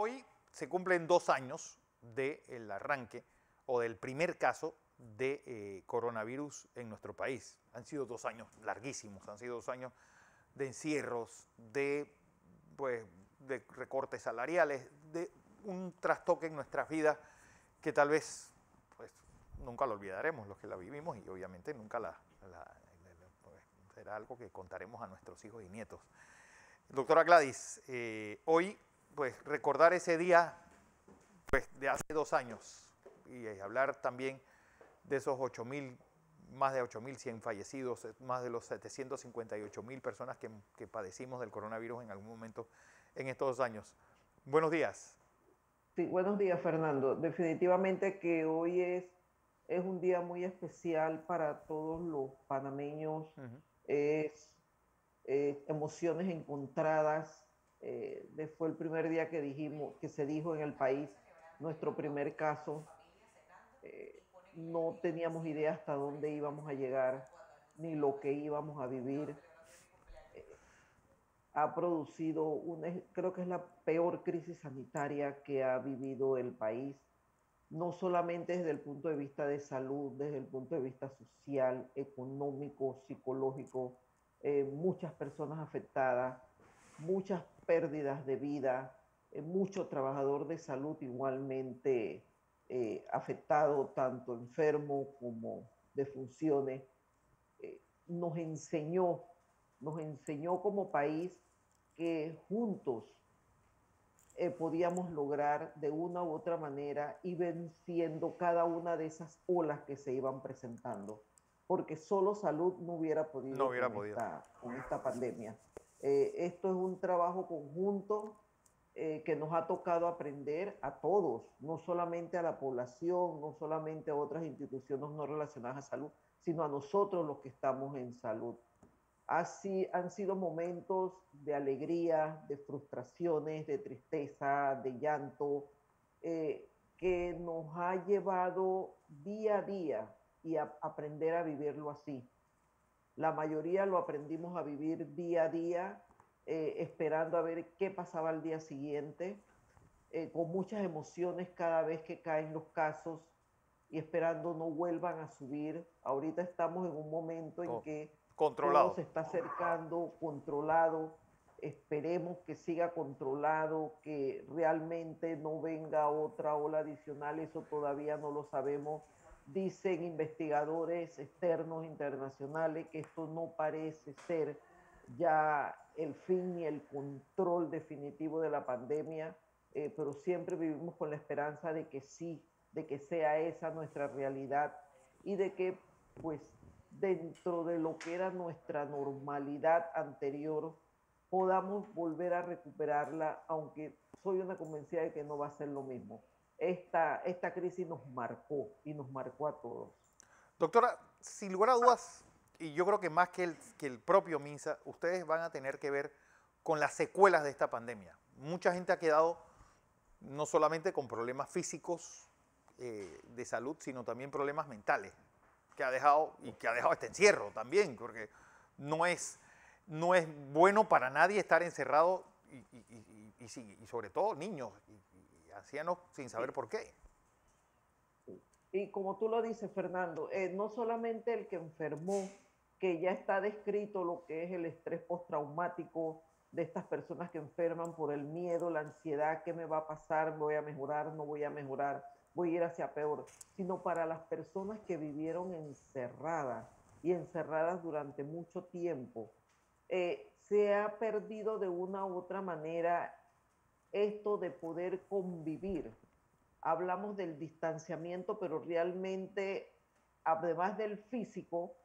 Hoy se cumplen 2 años del arranque o del primer caso de coronavirus en nuestro país. Han sido 2 años larguísimos, han sido 2 años de encierros, pues, de recortes salariales, de un trastoque en nuestras vidas que tal vez pues, nunca lo olvidaremos los que la vivimos y obviamente nunca pues, será algo que contaremos a nuestros hijos y nietos. Doctora Gladys, hoy pues recordar ese día pues, de hace 2 años y hablar también de esos 8.000, más de 8.100 fallecidos, más de los 758.000 personas que padecimos del coronavirus en algún momento en estos 2 años. Buenos días. Sí, buenos días, Fernando. Definitivamente que hoy es un día muy especial para todos los panameños. Es emociones encontradas. Fue el primer día que dijimos, que se dijo en el país, nuestro primer caso. No teníamos idea hasta dónde íbamos a llegar, ni lo que íbamos a vivir. Ha producido creo que es la peor crisis sanitaria que ha vivido el país, no solamente desde el punto de vista de salud, desde el punto de vista social, económico, psicológico, muchas personas afectadas, muchas pérdidas de vida, mucho trabajador de salud igualmente afectado, tanto enfermo como de funciones. Nos enseñó como país que juntos podíamos lograr de una u otra manera ir venciendo cada una de esas olas que se iban presentando, porque solo salud no hubiera No podido hubiera con podido. esta pandemia. Esto es un trabajo conjunto que nos ha tocado aprender a todos, no solamente a la población, no solamente a otras instituciones no relacionadas a salud, sino a nosotros los que estamos en salud. Así han sido momentos de alegría, de frustraciones, de tristeza, de llanto, que nos ha llevado día a día y a aprender a vivirlo así. La mayoría lo aprendimos a vivir día a día, esperando a ver qué pasaba al día siguiente, con muchas emociones cada vez que caen los casos y esperando no vuelvan a subir. Ahorita estamos en un momento en Todo que todo controlado. se está acercando, controlado. Esperemos que siga controlado, que realmente no venga otra ola adicional, eso todavía no lo sabemos. Dicen investigadores externos, internacionales, que esto no parece ser ya el fin ni el control definitivo de la pandemia, pero siempre vivimos con la esperanza de que sí, de que sea esa nuestra realidad y de que pues dentro de lo que era nuestra normalidad anterior podamos volver a recuperarla, aunque soy una convencida de que no va a ser lo mismo. Esta crisis nos marcó y nos marcó a todos. Doctora, sin lugar a dudas, y yo creo que más que el propio MINSA, ustedes van a tener que ver con las secuelas de esta pandemia. Mucha gente ha quedado no solamente con problemas físicos de salud, sino también problemas mentales que ha dejado y que ha dejado este encierro también, porque no es, no es bueno para nadie estar encerrado y sobre todo niños y ancianos sin saber Sí, por qué. y como tú lo dices, Fernando, no solamente el que enfermó, que ya está descrito lo que es el estrés postraumático de estas personas que enferman por el miedo, la ansiedad, qué me va a pasar, voy a mejorar, no voy a mejorar, voy a ir hacia peor, sino para las personas que vivieron encerradas y encerradas durante mucho tiempo. Se ha perdido de una u otra manera esto de poder convivir. Hablamos del distanciamiento, pero realmente, además del físico,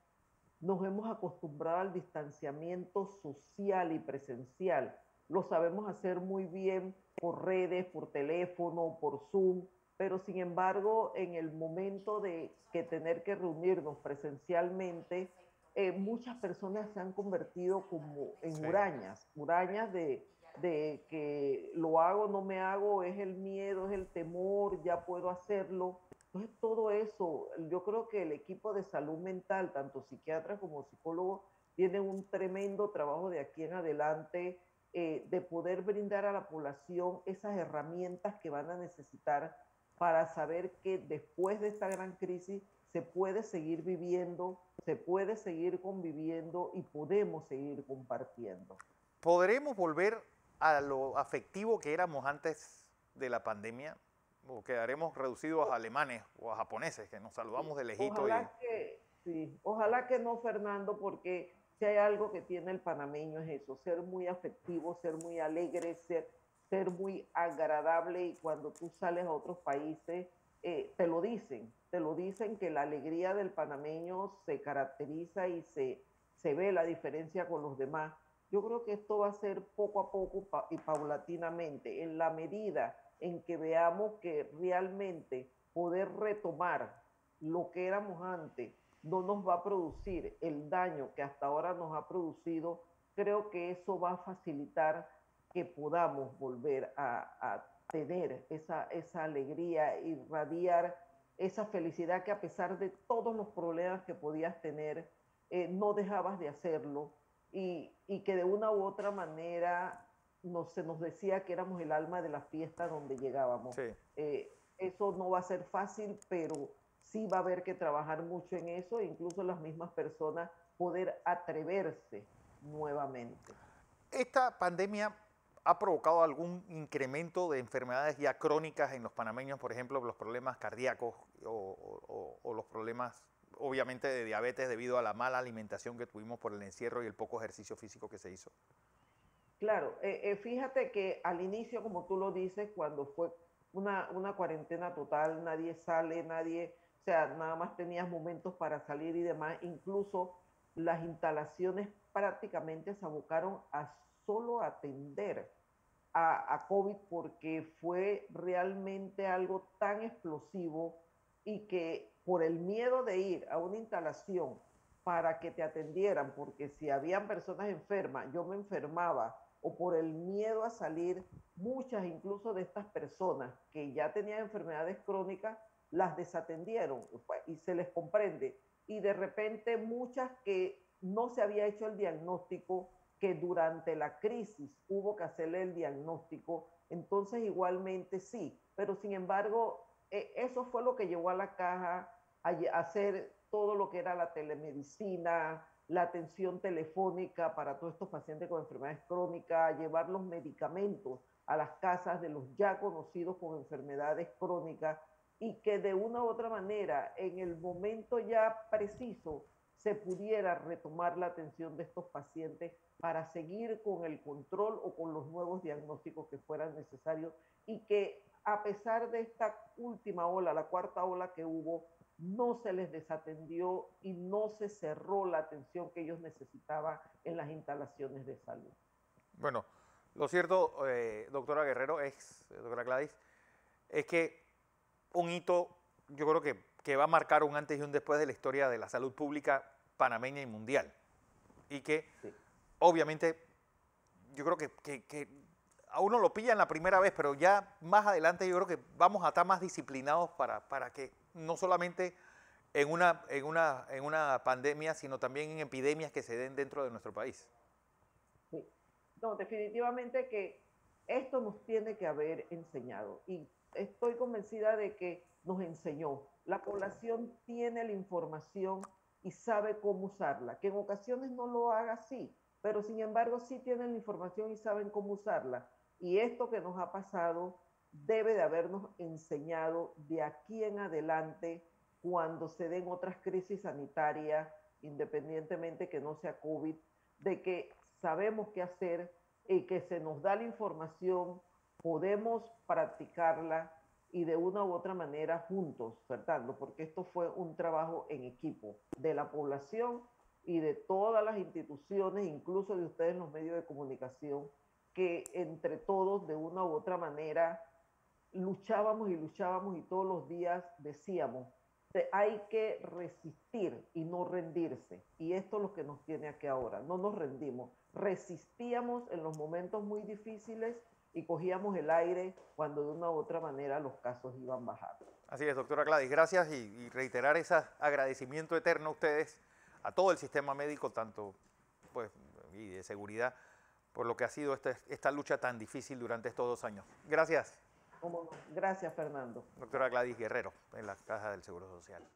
nos hemos acostumbrado al distanciamiento social y presencial. Lo sabemos hacer muy bien por redes, por teléfono, por Zoom, pero sin embargo, en el momento de que tener que reunirnos presencialmente, muchas personas se han convertido como en Sí. hurañas, hurañas de que lo hago, no me hago, es el miedo, es el temor, ya puedo hacerlo. Entonces, todo eso, yo creo que el equipo de salud mental, tanto psiquiatras como psicólogos, tienen un tremendo trabajo de aquí en adelante, de poder brindar a la población esas herramientas que van a necesitar para saber que después de esta gran crisis se puede seguir viviendo, se puede seguir conviviendo y podemos seguir compartiendo. ¿Podremos volver a lo afectivo que éramos antes de la pandemia? ¿O quedaremos reducidos a alemanes o a japoneses, que nos saludamos de lejito? Ojalá que no, Fernando, porque si hay algo que tiene el panameño es eso, ser muy afectivo, ser muy alegre, ser muy agradable, y cuando tú sales a otros países te lo dicen que la alegría del panameño se caracteriza y se ve la diferencia con los demás. Yo creo que esto va a ser poco a poco y paulatinamente, en la medida en que veamos que realmente poder retomar lo que éramos antes no nos va a producir el daño que hasta ahora nos ha producido. Creo que eso va a facilitar que podamos volver a tener esa alegría, irradiar esa felicidad que a pesar de todos los problemas que podías tener, no dejabas de hacerlo, y que de una u otra manera se nos decía que éramos el alma de la fiesta donde llegábamos. Sí. Eso no va a ser fácil, pero sí va a haber que trabajar mucho en eso, e incluso las mismas personas poder atreverse nuevamente. ¿Esta pandemia ha provocado algún incremento de enfermedades ya crónicas en los panameños, por ejemplo, los problemas cardíacos o los problemas, obviamente, de diabetes debido a la mala alimentación que tuvimos por el encierro y el poco ejercicio físico que se hizo? Claro, fíjate que al inicio, como tú lo dices, cuando fue una cuarentena total, nadie sale, o sea, nada más tenías momentos para salir y demás, incluso las instalaciones prácticamente se abocaron a solo atender a COVID, porque fue realmente algo tan explosivo, y que por el miedo de ir a una instalación para que te atendieran, porque si habían personas enfermas, yo me enfermaba, o por el miedo a salir, muchas incluso de estas personas que ya tenían enfermedades crónicas, las desatendieron, pues, y se les comprende. Y de repente muchas que no se había hecho el diagnóstico, que durante la crisis hubo que hacerle el diagnóstico, entonces igualmente sí, pero sin embargo, eso fue lo que llevó a la caja a hacer todo lo que era la telemedicina, la atención telefónica para todos estos pacientes con enfermedades crónicas, llevar los medicamentos a las casas de los ya conocidos con enfermedades crónicas, y que de una u otra manera, en el momento ya preciso, se pudiera retomar la atención de estos pacientes para seguir con el control o con los nuevos diagnósticos que fueran necesarios, y que a pesar de esta última ola, la cuarta ola que hubo, no se les desatendió y no se cerró la atención que ellos necesitaban en las instalaciones de salud. Bueno, lo cierto, doctora Guerrero, doctora Gladys, es que un hito, yo creo que va a marcar un antes y un después de la historia de la salud pública panameña y mundial. Y que, sí, obviamente, yo creo que a uno lo pilla en la primera vez, pero ya más adelante yo creo que vamos a estar más disciplinados para que no solamente en una pandemia, sino también en epidemias que se den dentro de nuestro país. Sí. No, definitivamente que esto nos tiene que haber enseñado, y estoy convencida de que nos enseñó. La población tiene la información y sabe cómo usarla, que en ocasiones no lo haga así, pero sin embargo sí tienen la información y saben cómo usarla. Y esto que nos ha pasado debe de habernos enseñado de aquí en adelante, cuando se den otras crisis sanitarias, independientemente que no sea COVID, de que sabemos qué hacer y que se nos da la información, podemos practicarla, y de una u otra manera juntos, Fernando, porque esto fue un trabajo en equipo de la población y de todas las instituciones, incluso de ustedes, los medios de comunicación, que entre todos de una u otra manera luchábamos y todos los días decíamos, hay que resistir y no rendirse. Y esto es lo que nos tiene aquí ahora, no nos rendimos, resistíamos en los momentos muy difíciles y cogíamos el aire cuando de una u otra manera los casos iban bajando. Así es, doctora Gladys, gracias, y reiterar ese agradecimiento eterno a ustedes, a todo el sistema médico, tanto pues, y de seguridad, por lo que ha sido esta lucha tan difícil durante estos 2 años. Gracias. ¿Cómo no? Gracias, Fernando. Doctora Gladys Guerrero, en la Caja del Seguro Social.